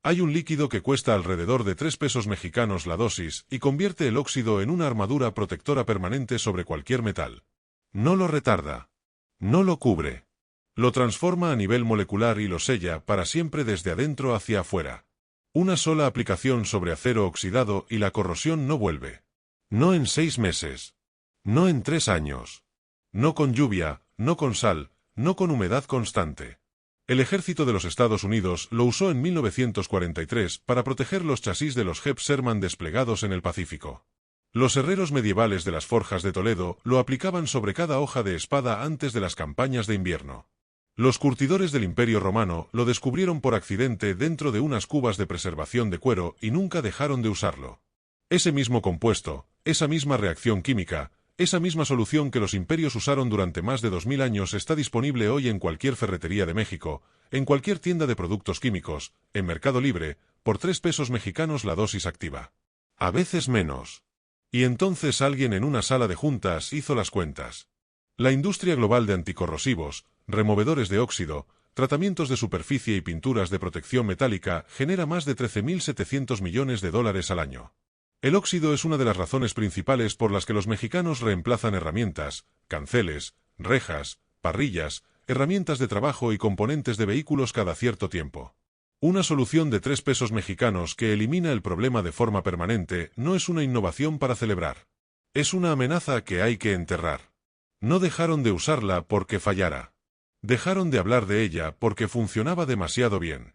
Hay un líquido que cuesta alrededor de 3 pesos mexicanos la dosis y convierte el óxido en una armadura protectora permanente sobre cualquier metal. No lo retarda. No lo cubre. Lo transforma a nivel molecular y lo sella para siempre desde adentro hacia afuera. Una sola aplicación sobre acero oxidado y la corrosión no vuelve. No en 6 meses. No en 3 años. No con lluvia, no con sal, no con humedad constante. El ejército de los Estados Unidos lo usó en 1943 para proteger los chasis de los jefes Sherman desplegados en el Pacífico. Los herreros medievales de las forjas de Toledo lo aplicaban sobre cada hoja de espada antes de las campañas de invierno. Los curtidores del Imperio Romano lo descubrieron por accidente dentro de unas cubas de preservación de cuero y nunca dejaron de usarlo. Ese mismo compuesto, esa misma reacción química, esa misma solución que los imperios usaron durante más de 2000 años está disponible hoy en cualquier ferretería de México, en cualquier tienda de productos químicos, en Mercado Libre, por 3 pesos mexicanos la dosis activa. A veces menos. Y entonces alguien en una sala de juntas hizo las cuentas. La industria global de anticorrosivos, removedores de óxido, tratamientos de superficie y pinturas de protección metálica genera más de 13.700 millones de dólares al año. El óxido es una de las razones principales por las que los mexicanos reemplazan herramientas, canceles, rejas, parrillas, herramientas de trabajo y componentes de vehículos cada cierto tiempo. Una solución de 3 pesos mexicanos que elimina el problema de forma permanente no es una innovación para celebrar. Es una amenaza que hay que enterrar. No dejaron de usarla porque fallara. Dejaron de hablar de ella porque funcionaba demasiado bien.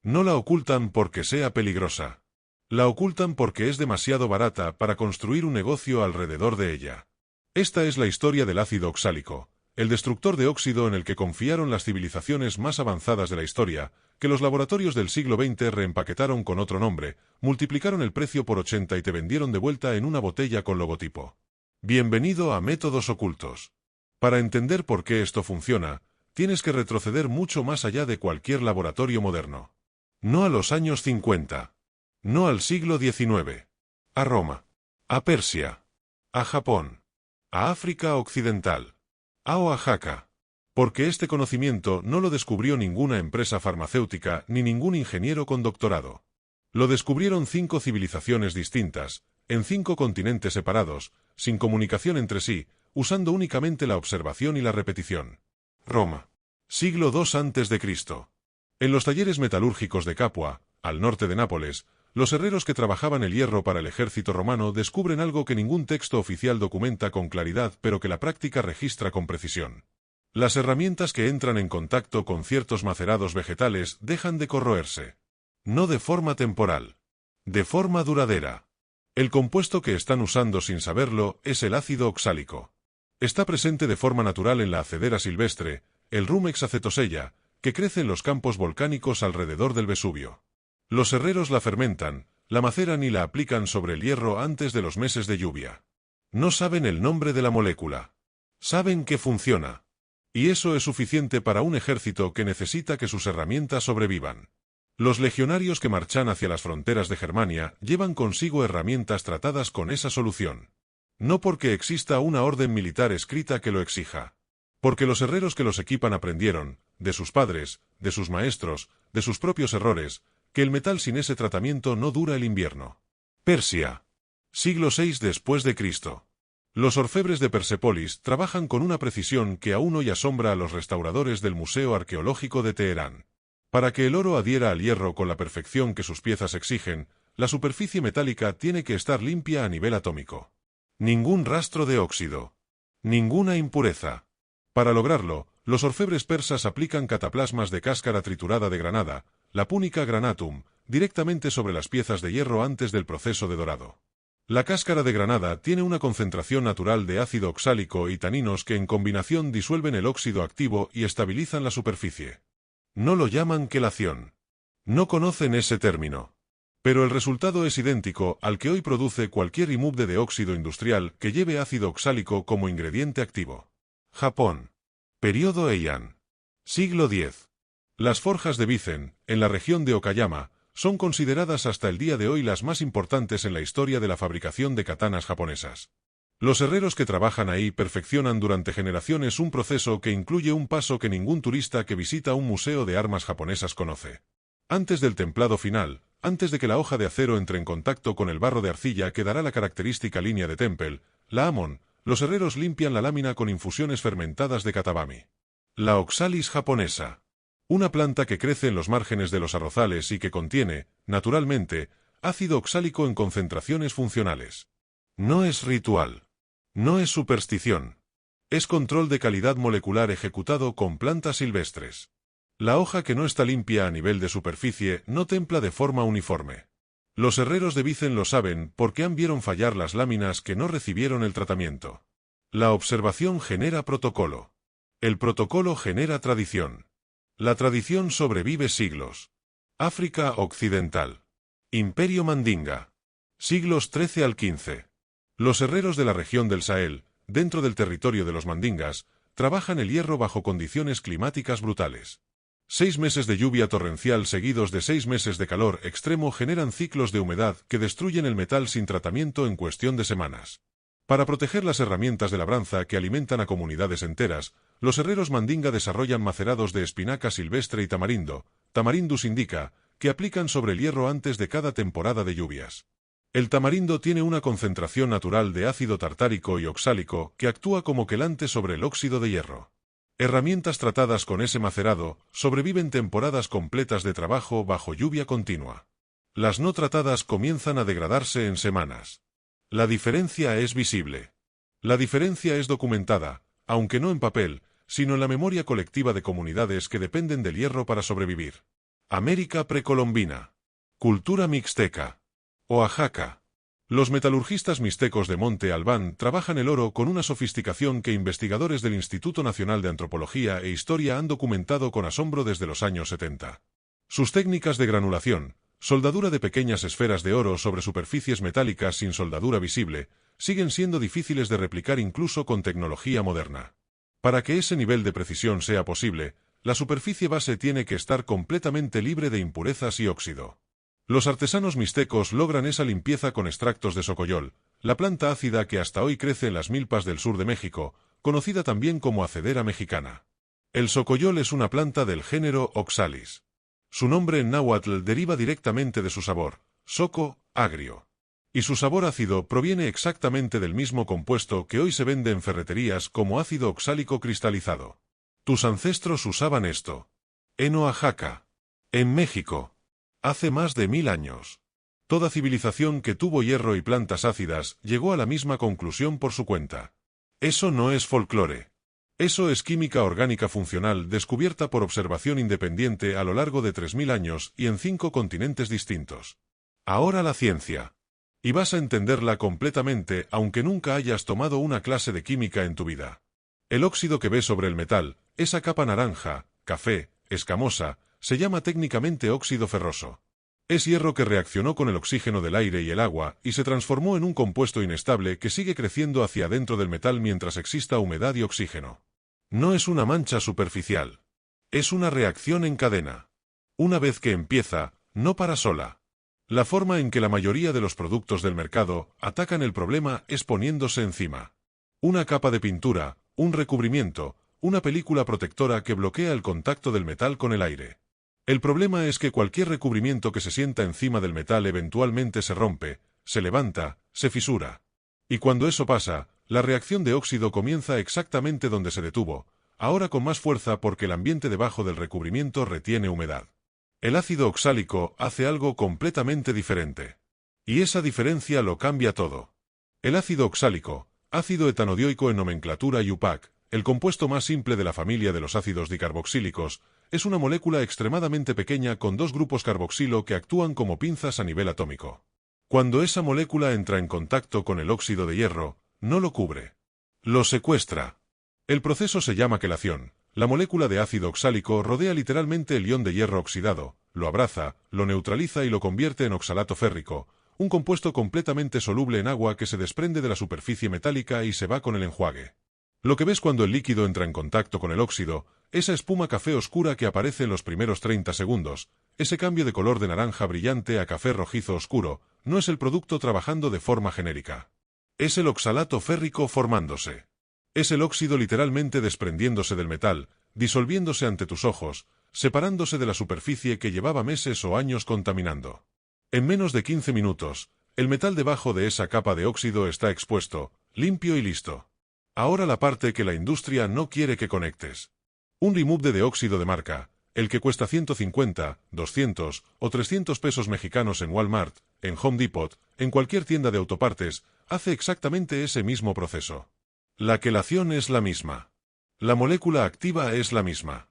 No la ocultan porque sea peligrosa. La ocultan porque es demasiado barata para construir un negocio alrededor de ella. Esta es la historia del ácido oxálico, el destructor de óxido en el que confiaron las civilizaciones más avanzadas de la historia, que los laboratorios del siglo XX reempaquetaron con otro nombre, multiplicaron el precio por 80 y te vendieron de vuelta en una botella con logotipo. Bienvenido a Métodos Ocultos. Para entender por qué esto funciona, tienes que retroceder mucho más allá de cualquier laboratorio moderno. No a los años 50. No al siglo XIX. A Roma. A Persia. A Japón. A África Occidental. A Oaxaca. Porque este conocimiento no lo descubrió ninguna empresa farmacéutica ni ningún ingeniero con doctorado. Lo descubrieron 5 civilizaciones distintas, en 5 continentes separados, sin comunicación entre sí, usando únicamente la observación y la repetición. Roma. Siglo II a.C. En los talleres metalúrgicos de Capua, al norte de Nápoles, los herreros que trabajaban el hierro para el ejército romano descubren algo que ningún texto oficial documenta con claridad pero que la práctica registra con precisión. Las herramientas que entran en contacto con ciertos macerados vegetales dejan de corroerse. No de forma temporal. De forma duradera. El compuesto que están usando sin saberlo es el ácido oxálico. Está presente de forma natural en la acedera silvestre, el Rumex acetosella, que crece en los campos volcánicos alrededor del Vesubio. Los herreros la fermentan, la maceran y la aplican sobre el hierro antes de los meses de lluvia. No saben el nombre de la molécula. Saben que funciona. Y eso es suficiente para un ejército que necesita que sus herramientas sobrevivan. Los legionarios que marchan hacia las fronteras de Germania llevan consigo herramientas tratadas con esa solución. No porque exista una orden militar escrita que lo exija. Porque los herreros que los equipan aprendieron, de sus padres, de sus maestros, de sus propios errores, que el metal sin ese tratamiento no dura el invierno. Persia. Siglo VI después de Cristo. Los orfebres de Persépolis trabajan con una precisión que aún hoy asombra a los restauradores del Museo Arqueológico de Teherán. Para que el oro adhiera al hierro con la perfección que sus piezas exigen, la superficie metálica tiene que estar limpia a nivel atómico. Ningún rastro de óxido. Ninguna impureza. Para lograrlo, los orfebres persas aplican cataplasmas de cáscara triturada de granada, la Punica granatum, directamente sobre las piezas de hierro antes del proceso de dorado. La cáscara de granada tiene una concentración natural de ácido oxálico y taninos que en combinación disuelven el óxido activo y estabilizan la superficie. No lo llaman quelación. No conocen ese término. Pero el resultado es idéntico al que hoy produce cualquier imubde de óxido industrial que lleve ácido oxálico como ingrediente activo. Japón. Período Heian. Siglo X. Las forjas de Bizen, en la región de Okayama, son consideradas hasta el día de hoy las más importantes en la historia de la fabricación de katanas japonesas. Los herreros que trabajan ahí perfeccionan durante generaciones un proceso que incluye un paso que ningún turista que visita un museo de armas japonesas conoce. Antes del templado final, antes de que la hoja de acero entre en contacto con el barro de arcilla que dará la característica línea de Temple, la Amon, los herreros limpian la lámina con infusiones fermentadas de katabami. La oxalis japonesa. Una planta que crece en los márgenes de los arrozales y que contiene, naturalmente, ácido oxálico en concentraciones funcionales. No es ritual. No es superstición. Es control de calidad molecular ejecutado con plantas silvestres. La hoja que no está limpia a nivel de superficie no templa de forma uniforme. Los herreros de Vicen lo saben porque han vieron fallar las láminas que no recibieron el tratamiento. La observación genera protocolo. El protocolo genera tradición. La tradición sobrevive siglos. África Occidental. Imperio Mandinga. Siglos XIII al XV. Los herreros de la región del Sahel, dentro del territorio de los mandingas, trabajan el hierro bajo condiciones climáticas brutales. 6 meses de lluvia torrencial seguidos de 6 meses de calor extremo generan ciclos de humedad que destruyen el metal sin tratamiento en cuestión de semanas. Para proteger las herramientas de labranza que alimentan a comunidades enteras, los herreros mandinga desarrollan macerados de espinaca silvestre y tamarindo, Tamarindus indica, que aplican sobre el hierro antes de cada temporada de lluvias. El tamarindo tiene una concentración natural de ácido tartárico y oxálico que actúa como quelante sobre el óxido de hierro. Herramientas tratadas con ese macerado sobreviven temporadas completas de trabajo bajo lluvia continua. Las no tratadas comienzan a degradarse en semanas. La diferencia es visible. La diferencia es documentada, aunque no en papel, sino en la memoria colectiva de comunidades que dependen del hierro para sobrevivir. América precolombina. Cultura mixteca. Oaxaca. Los metalurgistas mixtecos de Monte Albán trabajan el oro con una sofisticación que investigadores del Instituto Nacional de Antropología e Historia han documentado con asombro desde los años 70. Sus técnicas de granulación, soldadura de pequeñas esferas de oro sobre superficies metálicas sin soldadura visible, siguen siendo difíciles de replicar incluso con tecnología moderna. Para que ese nivel de precisión sea posible, la superficie base tiene que estar completamente libre de impurezas y óxido. Los artesanos mixtecos logran esa limpieza con extractos de socoyol, la planta ácida que hasta hoy crece en las milpas del sur de México, conocida también como acedera mexicana. El socoyol es una planta del género Oxalis. Su nombre en náhuatl deriva directamente de su sabor, soco, agrio. Y su sabor ácido proviene exactamente del mismo compuesto que hoy se vende en ferreterías como ácido oxálico cristalizado. Tus ancestros usaban esto. En Oaxaca. En México. Hace más de 1000 años. Toda civilización que tuvo hierro y plantas ácidas llegó a la misma conclusión por su cuenta. Eso no es folclore. Eso es química orgánica funcional descubierta por observación independiente a lo largo de 3000 años y en 5 continentes distintos. Ahora la ciencia. Y vas a entenderla completamente aunque nunca hayas tomado una clase de química en tu vida. El óxido que ves sobre el metal, esa capa naranja, café, escamosa, se llama técnicamente óxido ferroso. Es hierro que reaccionó con el oxígeno del aire y el agua y se transformó en un compuesto inestable que sigue creciendo hacia adentro del metal mientras exista humedad y oxígeno. No es una mancha superficial. Es una reacción en cadena. Una vez que empieza, no para sola. La forma en que la mayoría de los productos del mercado atacan el problema es poniéndose encima. Una capa de pintura, un recubrimiento, una película protectora que bloquea el contacto del metal con el aire. El problema es que cualquier recubrimiento que se sienta encima del metal eventualmente se rompe, se levanta, se fisura. Y cuando eso pasa, la reacción de óxido comienza exactamente donde se detuvo, ahora con más fuerza porque el ambiente debajo del recubrimiento retiene humedad. El ácido oxálico hace algo completamente diferente. Y esa diferencia lo cambia todo. El ácido oxálico, ácido etanodioico en nomenclatura IUPAC, el compuesto más simple de la familia de los ácidos dicarboxílicos, es una molécula extremadamente pequeña con 2 grupos carboxilo que actúan como pinzas a nivel atómico. Cuando esa molécula entra en contacto con el óxido de hierro, no lo cubre. Lo secuestra. El proceso se llama quelación. La molécula de ácido oxálico rodea literalmente el ion de hierro oxidado, lo abraza, lo neutraliza y lo convierte en oxalato férrico, un compuesto completamente soluble en agua que se desprende de la superficie metálica y se va con el enjuague. Lo que ves cuando el líquido entra en contacto con el óxido, esa espuma café oscura que aparece en los primeros 30 segundos, ese cambio de color de naranja brillante a café rojizo oscuro, no es el producto trabajando de forma genérica. Es el oxalato férrico formándose. Es el óxido literalmente desprendiéndose del metal, disolviéndose ante tus ojos, separándose de la superficie que llevaba meses o años contaminando. En menos de 15 minutos, el metal debajo de esa capa de óxido está expuesto, limpio y listo. Ahora la parte que la industria no quiere que conectes. Un remove de óxido de marca, el que cuesta 150, 200 o 300 pesos mexicanos en Walmart, en Home Depot, en cualquier tienda de autopartes, hace exactamente ese mismo proceso. La quelación es la misma. La molécula activa es la misma.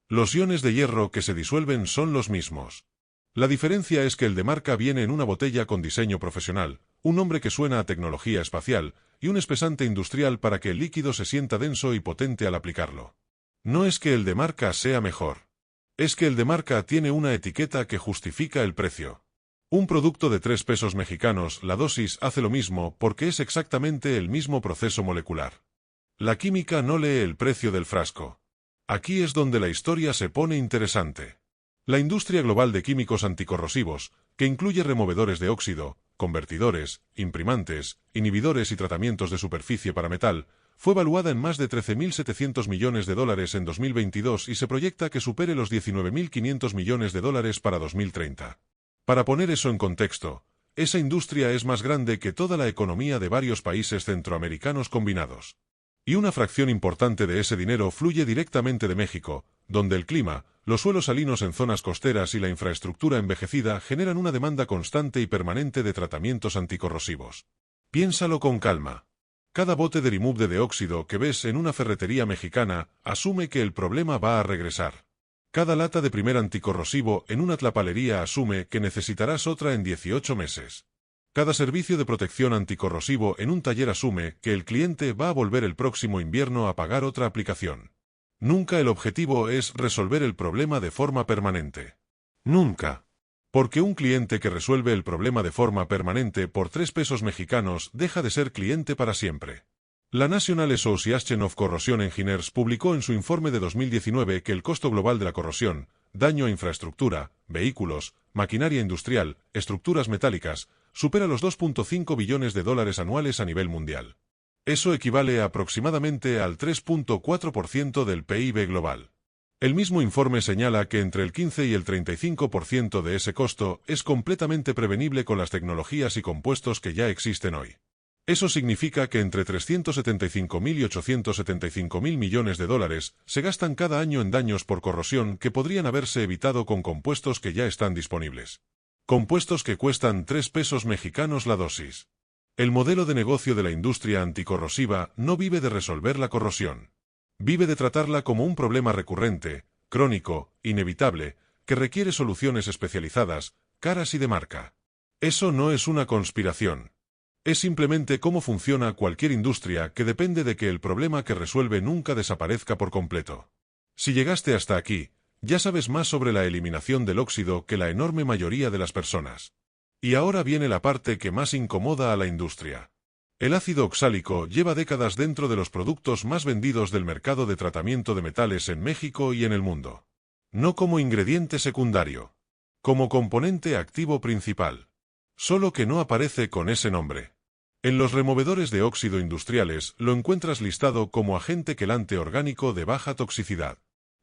Los iones de hierro que se disuelven son los mismos. La diferencia es que el de marca viene en una botella con diseño profesional, un nombre que suena a tecnología espacial, y un espesante industrial para que el líquido se sienta denso y potente al aplicarlo. No es que el de marca sea mejor. Es que el de marca tiene una etiqueta que justifica el precio. Un producto de 3 pesos mexicanos, la dosis hace lo mismo porque es exactamente el mismo proceso molecular. La química no lee el precio del frasco. Aquí es donde la historia se pone interesante. La industria global de químicos anticorrosivos, que incluye removedores de óxido, convertidores, imprimantes, inhibidores y tratamientos de superficie para metal, fue valuada en más de 13.700 millones de dólares en 2022 y se proyecta que supere los 19.500 millones de dólares para 2030. Para poner eso en contexto, esa industria es más grande que toda la economía de varios países centroamericanos combinados. Y una fracción importante de ese dinero fluye directamente de México, donde el clima, los suelos salinos en zonas costeras y la infraestructura envejecida generan una demanda constante y permanente de tratamientos anticorrosivos. Piénsalo con calma. Cada bote de remove de óxido que ves en una ferretería mexicana asume que el problema va a regresar. Cada lata de primer anticorrosivo en una tlapalería asume que necesitarás otra en 18 meses. Cada servicio de protección anticorrosivo en un taller asume que el cliente va a volver el próximo invierno a pagar otra aplicación. Nunca el objetivo es resolver el problema de forma permanente. Nunca. Porque un cliente que resuelve el problema de forma permanente por 3 pesos mexicanos deja de ser cliente para siempre. La National Association of Corrosion Engineers publicó en su informe de 2019 que el costo global de la corrosión, daño a infraestructura, vehículos, maquinaria industrial, estructuras metálicas, supera los 2.5 billones de dólares anuales a nivel mundial. Eso equivale aproximadamente al 3.4% del PIB global. El mismo informe señala que entre el 15 y el 35% de ese costo es completamente prevenible con las tecnologías y compuestos que ya existen hoy. Eso significa que entre 375.000 y 875.000 millones de dólares se gastan cada año en daños por corrosión que podrían haberse evitado con compuestos que ya están disponibles. Compuestos que cuestan 3 pesos mexicanos la dosis. El modelo de negocio de la industria anticorrosiva no vive de resolver la corrosión. Vive de tratarla como un problema recurrente, crónico, inevitable, que requiere soluciones especializadas, caras y de marca. Eso no es una conspiración. Es simplemente cómo funciona cualquier industria que depende de que el problema que resuelve nunca desaparezca por completo. Si llegaste hasta aquí, ya sabes más sobre la eliminación del óxido que la enorme mayoría de las personas. Y ahora viene la parte que más incomoda a la industria. El ácido oxálico lleva décadas dentro de los productos más vendidos del mercado de tratamiento de metales en México y en el mundo. No como ingrediente secundario. Como componente activo principal. Solo que no aparece con ese nombre. En los removedores de óxido industriales lo encuentras listado como agente quelante orgánico de baja toxicidad.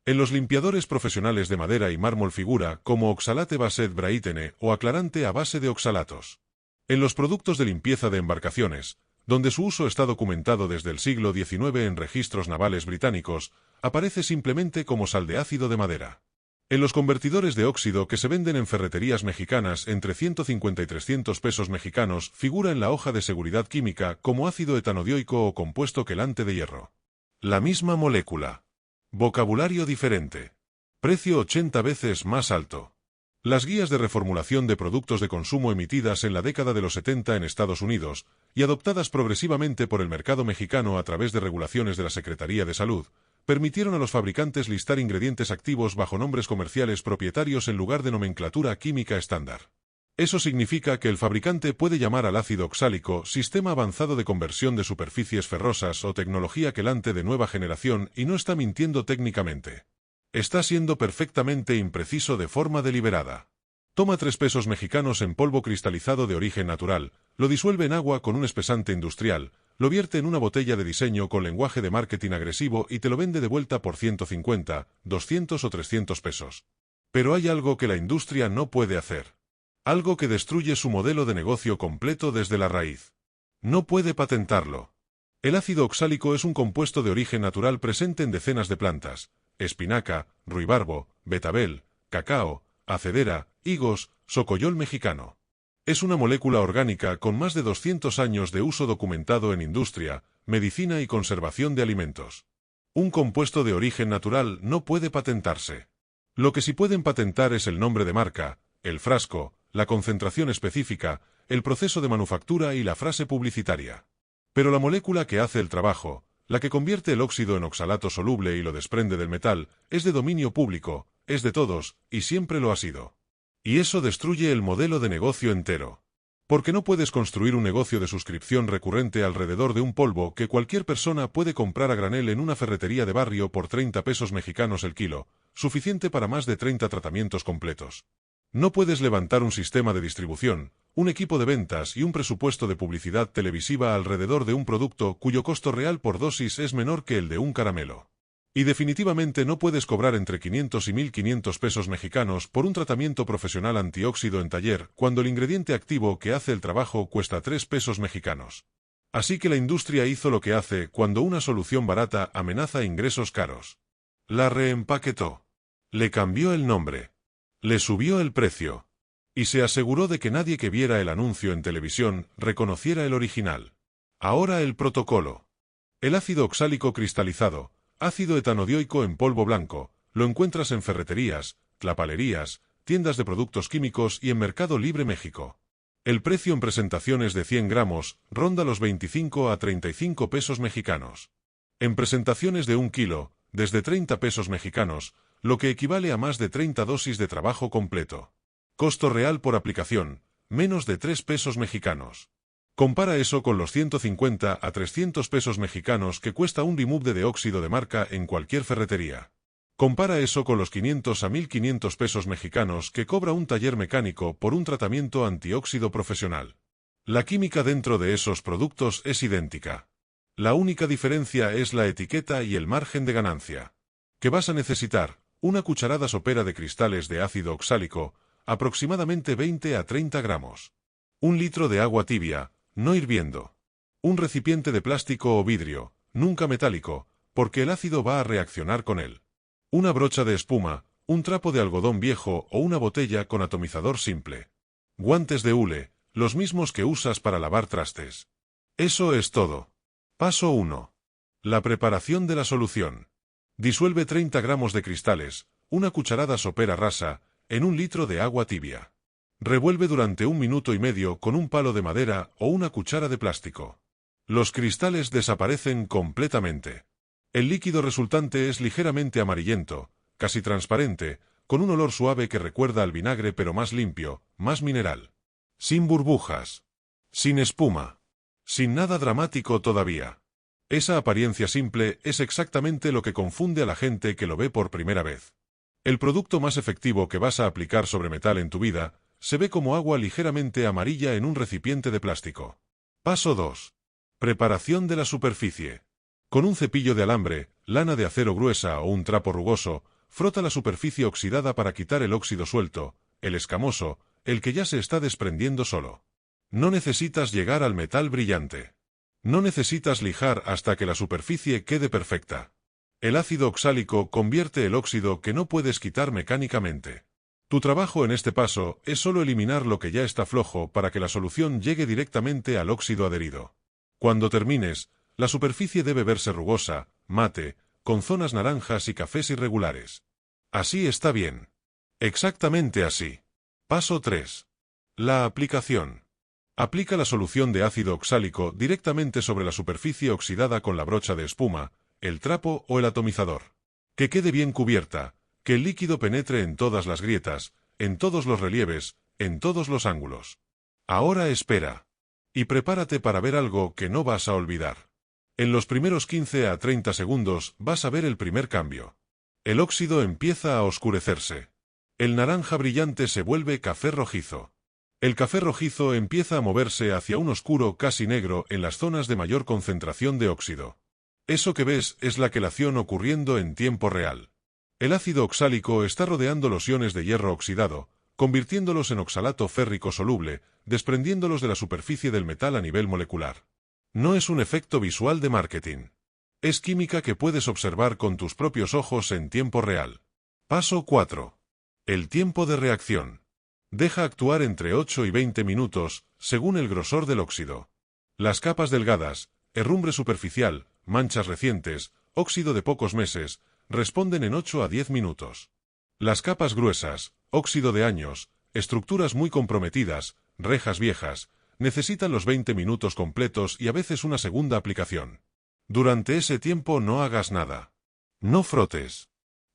En los limpiadores profesionales de madera y mármol figura como oxalate based braitene o aclarante a base de oxalatos. En los productos de limpieza de embarcaciones, donde su uso está documentado desde el siglo XIX en registros navales británicos, aparece simplemente como sal de ácido de madera. En los convertidores de óxido que se venden en ferreterías mexicanas entre 150 y 300 pesos mexicanos figura en la hoja de seguridad química como ácido etanodioico o compuesto quelante de hierro. La misma molécula. Vocabulario diferente. Precio 80 veces más alto. Las guías de reformulación de productos de consumo emitidas en la década de los 70 en Estados Unidos, y adoptadas progresivamente por el mercado mexicano a través de regulaciones de la Secretaría de Salud, permitieron a los fabricantes listar ingredientes activos bajo nombres comerciales propietarios en lugar de nomenclatura química estándar. Eso significa que el fabricante puede llamar al ácido oxálico sistema avanzado de conversión de superficies ferrosas o tecnología quelante de nueva generación y no está mintiendo técnicamente. Está siendo perfectamente impreciso de forma deliberada. Toma 3 pesos mexicanos en polvo cristalizado de origen natural, lo disuelve en agua con un espesante industrial, lo vierte en una botella de diseño con lenguaje de marketing agresivo y te lo vende de vuelta por 150, 200 o 300 pesos. Pero hay algo que la industria no puede hacer. Algo que destruye su modelo de negocio completo desde la raíz. No puede patentarlo. El ácido oxálico es un compuesto de origen natural presente en decenas de plantas: espinaca, ruibarbo, betabel, cacao, acedera, higos, socoyol mexicano. Es una molécula orgánica con más de 200 años de uso documentado en industria, medicina y conservación de alimentos. Un compuesto de origen natural no puede patentarse. Lo que sí pueden patentar es el nombre de marca, el frasco, la concentración específica, el proceso de manufactura y la frase publicitaria. Pero la molécula que hace el trabajo, la que convierte el óxido en oxalato soluble y lo desprende del metal, es de dominio público, es de todos, y siempre lo ha sido. Y eso destruye el modelo de negocio entero. Porque no puedes construir un negocio de suscripción recurrente alrededor de un polvo que cualquier persona puede comprar a granel en una ferretería de barrio por 30 pesos mexicanos el kilo, suficiente para más de 30 tratamientos completos. No puedes levantar un sistema de distribución, un equipo de ventas y un presupuesto de publicidad televisiva alrededor de un producto cuyo costo real por dosis es menor que el de un caramelo. Y definitivamente no puedes cobrar entre 500 y 1.500 pesos mexicanos por un tratamiento profesional antióxido en taller cuando el ingrediente activo que hace el trabajo cuesta 3 pesos mexicanos. Así que la industria hizo lo que hace cuando una solución barata amenaza ingresos caros. La reempaquetó. Le cambió el nombre. Le subió el precio. Y se aseguró de que nadie que viera el anuncio en televisión reconociera el original. Ahora el protocolo. El ácido oxálico cristalizado, ácido etanodioico en polvo blanco, lo encuentras en ferreterías, tlapalerías, tiendas de productos químicos y en Mercado Libre México. El precio en presentaciones de 100 gramos ronda los 25 a 35 pesos mexicanos. En presentaciones de 1 kilo, desde 30 pesos mexicanos, lo que equivale a más de 30 dosis de trabajo completo. Costo real por aplicación, menos de 3 pesos mexicanos. Compara eso con los 150 a 300 pesos mexicanos que cuesta un remove de óxido de marca en cualquier ferretería. Compara eso con los 500 a 1.500 pesos mexicanos que cobra un taller mecánico por un tratamiento antióxido profesional. La química dentro de esos productos es idéntica. La única diferencia es la etiqueta y el margen de ganancia. Que vas a necesitar: una cucharada sopera de cristales de ácido oxálico, aproximadamente 20 a 30 gramos. 1 litro de agua tibia, no hirviendo. Un recipiente de plástico o vidrio, nunca metálico, porque el ácido va a reaccionar con él. Una brocha de espuma, un trapo de algodón viejo o una botella con atomizador simple. Guantes de hule, los mismos que usas para lavar trastes. Eso es todo. Paso 1. La preparación de la solución. Disuelve 30 gramos de cristales, una cucharada sopera rasa, en 1 litro de agua tibia. Revuelve durante 1 minuto y medio con un palo de madera o una cuchara de plástico. Los cristales desaparecen completamente. El líquido resultante es ligeramente amarillento, casi transparente, con un olor suave que recuerda al vinagre pero más limpio, más mineral. Sin burbujas. Sin espuma. Sin nada dramático todavía. Esa apariencia simple es exactamente lo que confunde a la gente que lo ve por primera vez. El producto más efectivo que vas a aplicar sobre metal en tu vida se ve como agua ligeramente amarilla en un recipiente de plástico. Paso 2. Preparación de la superficie. Con un cepillo de alambre, lana de acero gruesa o un trapo rugoso, frota la superficie oxidada para quitar el óxido suelto, el escamoso, el que ya se está desprendiendo solo. No necesitas llegar al metal brillante. No necesitas lijar hasta que la superficie quede perfecta. El ácido oxálico convierte el óxido que no puedes quitar mecánicamente. Tu trabajo en este paso es solo eliminar lo que ya está flojo para que la solución llegue directamente al óxido adherido. Cuando termines, la superficie debe verse rugosa, mate, con zonas naranjas y cafés irregulares. Así está bien. Exactamente así. Paso 3. La aplicación. Aplica la solución de ácido oxálico directamente sobre la superficie oxidada con la brocha de espuma, el trapo o el atomizador. Que quede bien cubierta, que el líquido penetre en todas las grietas, en todos los relieves, en todos los ángulos. Ahora espera. Y prepárate para ver algo que no vas a olvidar. En los primeros 15 a 30 segundos vas a ver el primer cambio. El óxido empieza a oscurecerse. El naranja brillante se vuelve café rojizo. El café rojizo empieza a moverse hacia un oscuro casi negro en las zonas de mayor concentración de óxido. Eso que ves es la quelación ocurriendo en tiempo real. El ácido oxálico está rodeando los iones de hierro oxidado, convirtiéndolos en oxalato férrico soluble, desprendiéndolos de la superficie del metal a nivel molecular. No es un efecto visual de marketing. Es química que puedes observar con tus propios ojos en tiempo real. Paso 4. El tiempo de reacción. Deja actuar entre 8 y 20 minutos, según el grosor del óxido. Las capas delgadas, herrumbre superficial, manchas recientes, óxido de pocos meses, responden en 8 a 10 minutos. Las capas gruesas, óxido de años, estructuras muy comprometidas, rejas viejas, necesitan los 20 minutos completos y a veces una segunda aplicación. Durante ese tiempo no hagas nada. No frotes.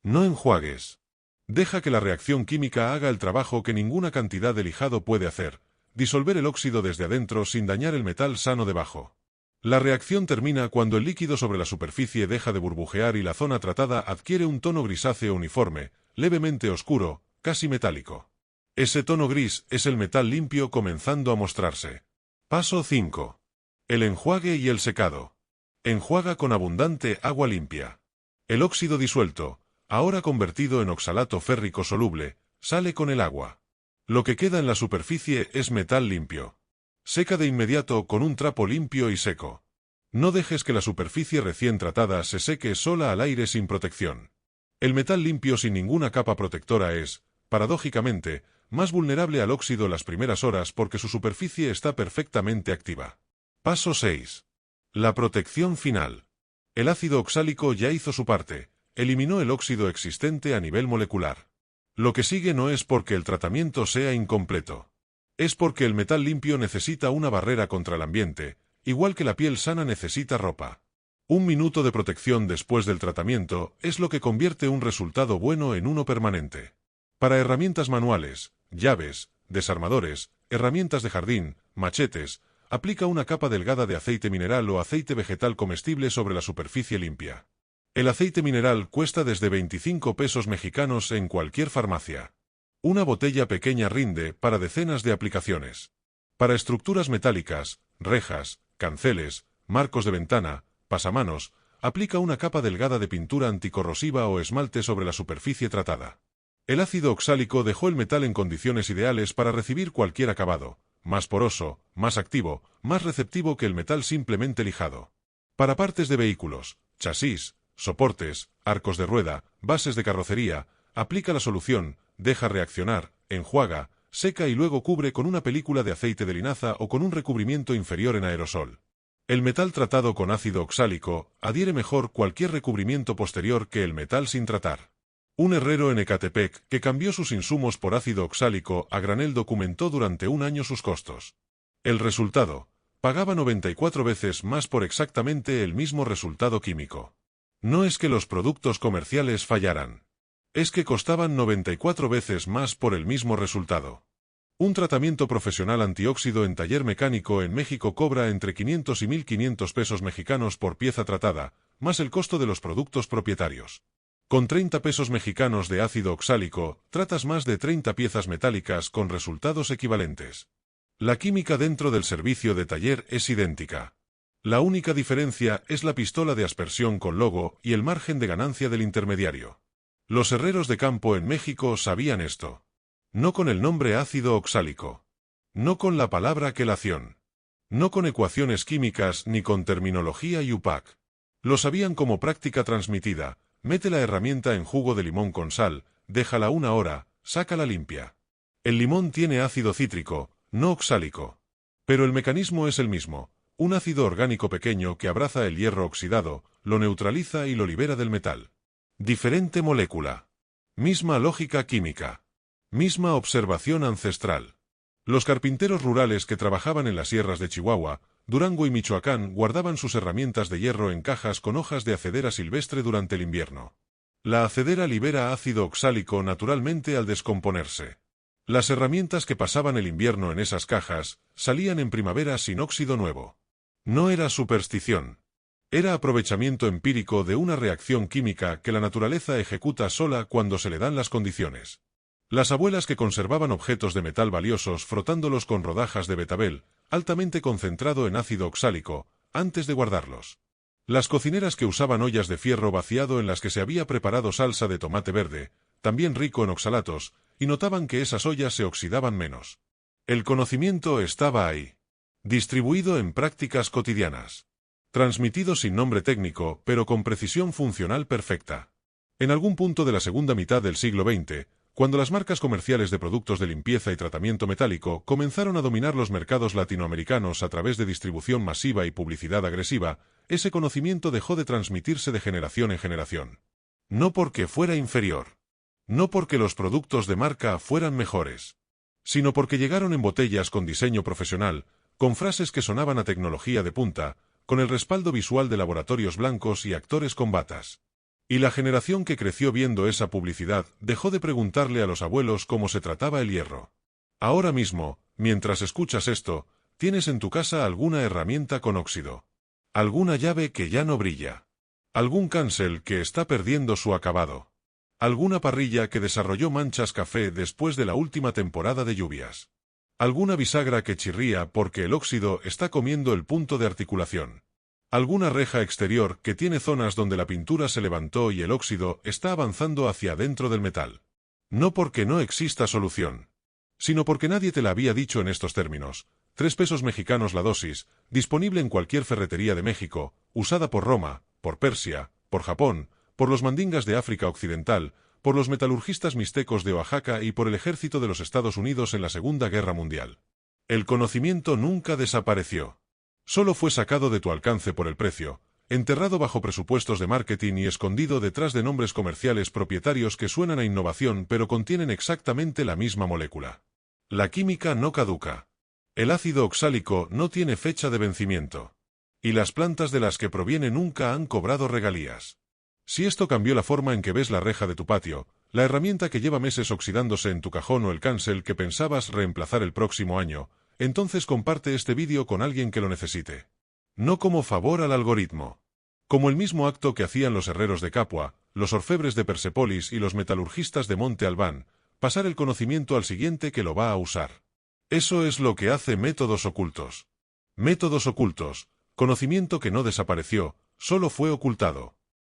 No enjuagues. Deja que la reacción química haga el trabajo que ninguna cantidad de lijado puede hacer, disolver el óxido desde adentro sin dañar el metal sano debajo. La reacción termina cuando el líquido sobre la superficie deja de burbujear y la zona tratada adquiere un tono grisáceo uniforme, levemente oscuro, casi metálico. Ese tono gris es el metal limpio comenzando a mostrarse. Paso 5. El enjuague y el secado. Enjuaga con abundante agua limpia. El óxido disuelto, ahora convertido en oxalato férrico soluble, sale con el agua. Lo que queda en la superficie es metal limpio. Seca de inmediato con un trapo limpio y seco. No dejes que la superficie recién tratada se seque sola al aire sin protección. El metal limpio sin ninguna capa protectora es, paradójicamente, más vulnerable al óxido las primeras horas porque su superficie está perfectamente activa. Paso 6. La protección final. El ácido oxálico ya hizo su parte. Eliminó el óxido existente a nivel molecular. Lo que sigue no es porque el tratamiento sea incompleto. Es porque el metal limpio necesita una barrera contra el ambiente, igual que la piel sana necesita ropa. 1 minuto de protección después del tratamiento es lo que convierte un resultado bueno en uno permanente. Para herramientas manuales, llaves, desarmadores, herramientas de jardín, machetes, aplica una capa delgada de aceite mineral o aceite vegetal comestible sobre la superficie limpia. El aceite mineral cuesta desde 25 pesos mexicanos en cualquier farmacia. Una botella pequeña rinde para decenas de aplicaciones. Para estructuras metálicas, rejas, canceles, marcos de ventana, pasamanos, aplica una capa delgada de pintura anticorrosiva o esmalte sobre la superficie tratada. El ácido oxálico dejó el metal en condiciones ideales para recibir cualquier acabado, más poroso, más activo, más receptivo que el metal simplemente lijado. Para partes de vehículos, chasis, soportes, arcos de rueda, bases de carrocería, aplica la solución, deja reaccionar, enjuaga, seca y luego cubre con una película de aceite de linaza o con un recubrimiento inferior en aerosol. El metal tratado con ácido oxálico adhiere mejor cualquier recubrimiento posterior que el metal sin tratar. Un herrero en Ecatepec que cambió sus insumos por ácido oxálico a granel documentó durante un año sus costos. El resultado: pagaba 94 veces más por exactamente el mismo resultado químico. No es que los productos comerciales fallaran. Es que costaban 94 veces más por el mismo resultado. Un tratamiento profesional antióxido en taller mecánico en México cobra entre 500 y 1.500 pesos mexicanos por pieza tratada, más el costo de los productos propietarios. Con 30 pesos mexicanos de ácido oxálico, tratas más de 30 piezas metálicas con resultados equivalentes. La química dentro del servicio de taller es idéntica. La única diferencia es la pistola de aspersión con logo y el margen de ganancia del intermediario. Los herreros de campo en México sabían esto. No con el nombre ácido oxálico. No con la palabra quelación. No con ecuaciones químicas ni con terminología IUPAC. Lo sabían como práctica transmitida. Mete la herramienta en jugo de limón con sal, déjala 1 hora, sácala limpia. El limón tiene ácido cítrico, no oxálico. Pero el mecanismo es el mismo. Un ácido orgánico pequeño que abraza el hierro oxidado, lo neutraliza y lo libera del metal. Diferente molécula. Misma lógica química. Misma observación ancestral. Los carpinteros rurales que trabajaban en las sierras de Chihuahua, Durango y Michoacán guardaban sus herramientas de hierro en cajas con hojas de acedera silvestre durante el invierno. La acedera libera ácido oxálico naturalmente al descomponerse. Las herramientas que pasaban el invierno en esas cajas salían en primavera sin óxido nuevo. No era superstición. Era aprovechamiento empírico de una reacción química que la naturaleza ejecuta sola cuando se le dan las condiciones. Las abuelas que conservaban objetos de metal valiosos frotándolos con rodajas de betabel, altamente concentrado en ácido oxálico, antes de guardarlos. Las cocineras que usaban ollas de fierro vaciado en las que se había preparado salsa de tomate verde, también rico en oxalatos, y notaban que esas ollas se oxidaban menos. El conocimiento estaba ahí. Distribuido en prácticas cotidianas. Transmitido sin nombre técnico, pero con precisión funcional perfecta. En algún punto de la segunda mitad del siglo XX, cuando las marcas comerciales de productos de limpieza y tratamiento metálico comenzaron a dominar los mercados latinoamericanos a través de distribución masiva y publicidad agresiva, ese conocimiento dejó de transmitirse de generación en generación. No porque fuera inferior. No porque los productos de marca fueran mejores. Sino porque llegaron en botellas con diseño profesional, con frases que sonaban a tecnología de punta, con el respaldo visual de laboratorios blancos y actores con batas. Y la generación que creció viendo esa publicidad dejó de preguntarle a los abuelos cómo se trataba el hierro. Ahora mismo, mientras escuchas esto, tienes en tu casa alguna herramienta con óxido. Alguna llave que ya no brilla. Algún cancel que está perdiendo su acabado. Alguna parrilla que desarrolló manchas café después de la última temporada de lluvias. Alguna bisagra que chirría porque el óxido está comiendo el punto de articulación. Alguna reja exterior que tiene zonas donde la pintura se levantó y el óxido está avanzando hacia adentro del metal. No porque no exista solución, sino porque nadie te la había dicho en estos términos. 3 pesos mexicanos la dosis, disponible en cualquier ferretería de México, usada por Roma, por Persia, por Japón, por los mandingas de África Occidental, por los metalurgistas mixtecos de Oaxaca y por el ejército de los Estados Unidos en la Segunda Guerra Mundial. El conocimiento nunca desapareció. Solo fue sacado de tu alcance por el precio, enterrado bajo presupuestos de marketing y escondido detrás de nombres comerciales propietarios que suenan a innovación pero contienen exactamente la misma molécula. La química no caduca. El ácido oxálico no tiene fecha de vencimiento. Y las plantas de las que proviene nunca han cobrado regalías. Si esto cambió la forma en que ves la reja de tu patio, la herramienta que lleva meses oxidándose en tu cajón o el cancel que pensabas reemplazar el próximo año, entonces comparte este vídeo con alguien que lo necesite. No como favor al algoritmo. Como el mismo acto que hacían los herreros de Capua, los orfebres de Persépolis y los metalurgistas de Monte Albán, pasar el conocimiento al siguiente que lo va a usar. Eso es lo que hace Métodos Ocultos. Métodos Ocultos, conocimiento que no desapareció, solo fue ocultado.